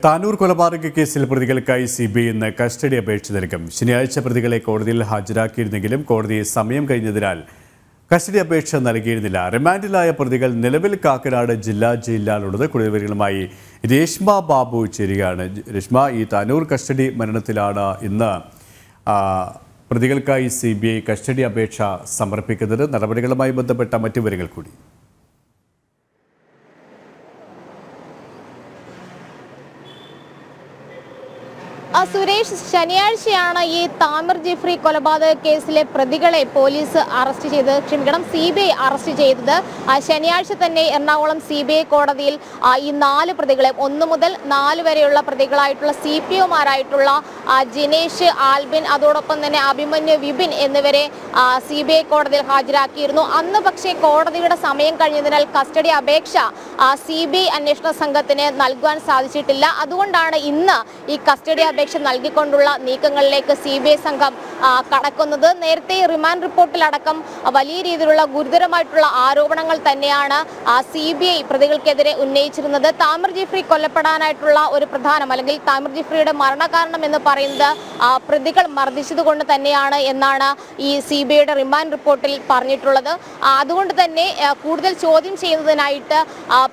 താനൂർ കൊലപാതക കേസിൽ പ്രതികൾക്കായി സിബിഐ ഇന്ന് കസ്റ്റഡി അപേക്ഷ നൽകും. ശനിയാഴ്ച പ്രതികളെ കോടതിയിൽ ഹാജരാക്കിയിരുന്നെങ്കിലും കോടതി സമയം കഴിഞ്ഞതിനാൽ കസ്റ്റഡി അപേക്ഷ നൽകിയിരുന്നില്ല. റിമാൻഡിലായ പ്രതികൾ നിലവിൽ കാക്കനാട് ജില്ലാ ജയിലിലാണുള്ളത്. കൂടുതൽ വിവരങ്ങളുമായി രേഷ്മ ബാബു ചേരുകയാണ്. രേഷ്മ, ഈ താനൂർ കസ്റ്റഡി മരണത്തിലാണ് ഇന്ന് പ്രതികൾക്കായി സിബിഐ കസ്റ്റഡി അപേക്ഷ സമർപ്പിക്കുന്നത്. നടപടികളുമായി ബന്ധപ്പെട്ട മറ്റു വിവരങ്ങൾ കൂടി. സുരേഷ്, ശനിയാഴ്ചയാണ് ഈ താമിർ ജിഫ്രി കൊലപാതക കേസിലെ പ്രതികളെ പോലീസ് സിബിഐ അറസ്റ്റ് ചെയ്തത്. ശനിയാഴ്ച തന്നെ എറണാകുളം സിബിഐ കോടതിയിൽ ഈ 4 പ്രതികളെ 1 മുതൽ 4 വരെയുള്ള പ്രതികളായിട്ടുള്ള CPOമാരായിട്ടുള്ള ജിനേഷ്, ആൽബിൻ, അതോടൊപ്പം തന്നെ അഭിമന്യു, വിപിൻ എന്നിവരെ സിബിഐ കോടതിയിൽ ഹാജരാക്കിയിരുന്നു. അന്ന് പക്ഷേ കോടതിയുടെ സമയം കഴിഞ്ഞതിനാൽ കസ്റ്റഡി അപേക്ഷ സിബിഐ അന്വേഷണ സംഘത്തിന് നൽകുവാൻ സാധിച്ചിട്ടില്ല. അതുകൊണ്ടാണ് ഇന്ന് ഈ കസ്റ്റഡി അപേക്ഷ നൽകിക്കൊണ്ടുള്ള നീക്കങ്ങളിലേക്ക് സിബിഐ സംഘം കടക്കുന്നത്. നേരത്തെ റിമാൻഡ് റിപ്പോർട്ടിലടക്കം വലിയ രീതിയിലുള്ള ഗുരുതരമായിട്ടുള്ള ആരോപണങ്ങൾ തന്നെയാണ് സിബിഐ പ്രതികൾക്കെതിരെ ഉന്നയിച്ചിരുന്നത്. താമിർ ജിഫ്രി കൊല്ലപ്പെടാനായിട്ടുള്ള ഒരു പ്രധാനം, അല്ലെങ്കിൽ താമിർ ജിഫ്രിയുടെ മരണകാരണം എന്ന് പറയുന്നത് പ്രതികൾ മർദ്ദിച്ചതുകൊണ്ട് തന്നെയാണ് എന്നാണ് ഈ സിബിഐയുടെ റിമാൻഡ് റിപ്പോർട്ടിൽ പറഞ്ഞിട്ടുള്ളത്. അതുകൊണ്ട് തന്നെ കൂടുതൽ ചോദ്യം ചെയ്യുന്നതിനായിട്ട്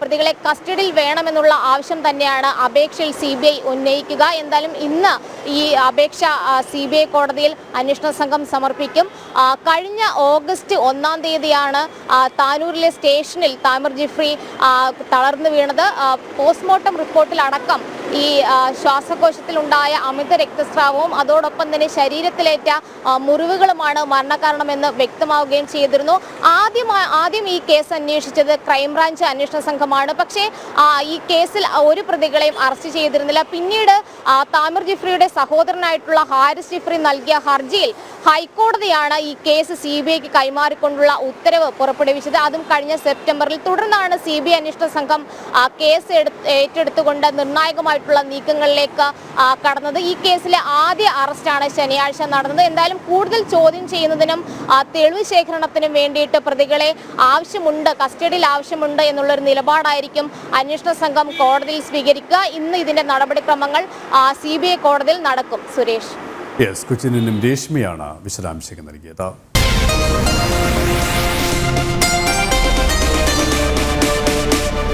പ്രതികളെ കസ്റ്റഡിയിൽ വേണമെന്നുള്ള ആവശ്യം തന്നെയാണ് അപേക്ഷയിൽ സിബിഐ ഉന്നയിക്കുക. എന്തായാലും ഇന്ന് ഈ അപേക്ഷ സിബിഐ കോടതിയിൽ അന്വേഷണ സംഘം സമർപ്പിക്കും. കഴിഞ്ഞ ഓഗസ്റ്റ് 1-ാം തീയതിയാണ് താനൂരിലെ സ്റ്റേഷനിൽ താമിർ ജിഫ്രി തളർന്നു വീണത്. പോസ്റ്റ്മോർട്ടം റിപ്പോർട്ടിലടക്കം ഈ ശ്വാസകോശത്തിലുണ്ടായ അമിത രക്തസ്രാവവും അതോടൊപ്പം തന്നെ ശരീരത്തിലേറ്റ മുറിവുകളുമാണ് മരണകാരണമെന്ന് വ്യക്തമാവുകയും ചെയ്തിരുന്നു. ആദ്യം ഈ കേസ് അന്വേഷിച്ചത് ക്രൈംബ്രാഞ്ച് അന്വേഷണ സംഘമാണ്. പക്ഷേ ഈ കേസിൽ ഒരു പ്രതികളെയും അറസ്റ്റ് ചെയ്തിരുന്നില്ല. പിന്നീട് താമിർ ജിഫ്രിയുടെ സഹോദരനായിട്ടുള്ള ഹാരിസ് ജിഫ്രി നൽകിയ ഹർജിയിൽ ഹൈക്കോടതിയാണ് ഈ കേസ് സിബിഐക്ക് കൈമാറിക്കൊണ്ടുള്ള ഉത്തരവ് പുറപ്പെടുവിച്ചത്. അതും കഴിഞ്ഞ സെപ്റ്റംബറിൽ. തുടർന്നാണ് സിബിഐ അന്വേഷണ സംഘം കേസ് ഏറ്റെടുത്തുകൊണ്ട് നിർണായകമായിട്ടുള്ള നീക്കങ്ങളിലേക്ക് കടന്നത്. ഈ കേസിലെ ആദ്യ അറസ്റ്റാണ് ശനിയാഴ്ച നടന്നത്. എന്തായാലും കൂടുതൽ ചോദ്യം ചെയ്യുന്നതിനും തെളിവ് ശേഖരണത്തിനും വേണ്ടിയിട്ട് പ്രതികളെ കസ്റ്റഡിയിൽ ആവശ്യമുണ്ട് എന്നുള്ളൊരു നിലപാടായിരിക്കും അന്വേഷണ സംഘം കോടതിയിൽ സ്വീകരിക്കുക. ഇന്ന് ഇതിന്റെ നടപടിക്രമങ്ങൾ സിബിഐ കോടതിയിൽ നടക്കും. സുരേഷ്, കൊച്ചിയിൽ നിന്നും രേഷ്മയാണ് വിശദാംശങ്ങൾ നൽകിയത്.